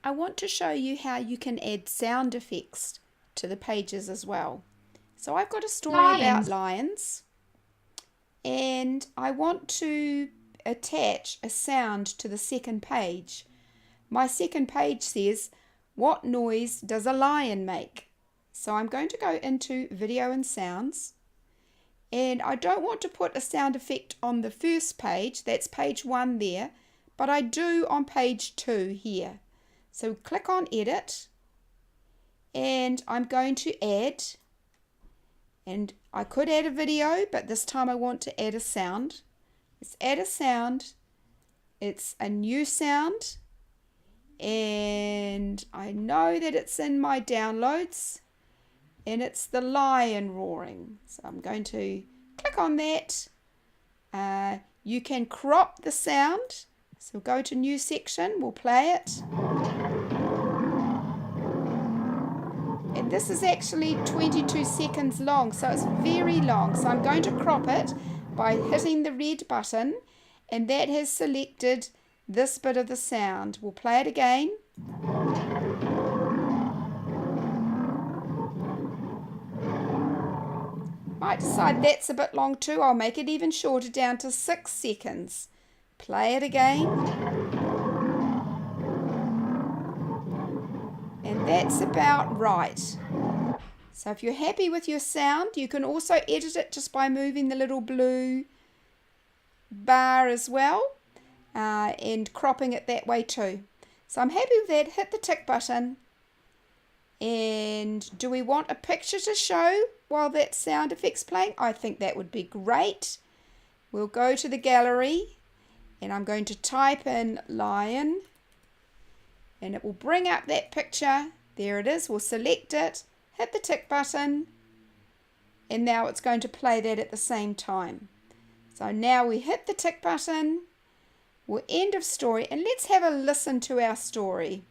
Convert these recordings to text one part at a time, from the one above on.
I want to show you how you can add sound effects to the pages as well. So I've got a story about lions, and I want to attach a sound to the second page. My second page says, "What noise does a lion make?" So I'm going to go into video and sounds, and I don't want to put a sound effect on the first page, that's page 1 there, but I do on page 2 here. So click on edit, and I'm going to add, and I could add a video, but this time I want to add a sound. Let's add a sound. It's a new sound, and I know that it's in my downloads, and it's the lion roaring. So I'm going to click on that. You can crop the sound. So go to new section, we'll play it. And this is actually 22 seconds long, so it's very long. So I'm going to crop it by hitting the red button, and that has selected this bit of the sound. We'll play it again. Might decide that's a bit long too. I'll make it even shorter, down to 6 seconds. Play it again. And that's about right. So if you're happy with your sound, you can also edit it just by moving the little blue bar as well, and cropping it that way too. So I'm happy with that. Hit the tick button. And do we want a picture to show while that sound effect's playing? I think that would be great. We'll go to the gallery, and I'm going to type in lion, and it will bring up that picture. There it is. We'll select it, hit the tick button, and now it's going to play that at the same time. So now we hit the tick button, we'll end of story, and let's have a listen to our story.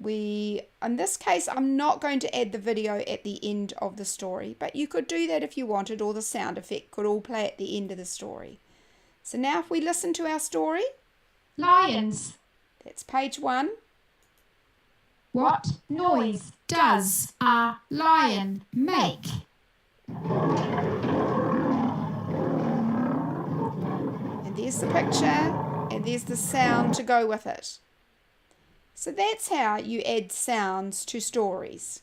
In this case, I'm not going to add the video at the end of the story, but you could do that if you wanted, or the sound effect could all play at the end of the story. So now if we listen to our story. Lions. That's page 1. What noise does a lion make? And there's the picture, and there's the sound to go with it. So that's how you add sounds to stories.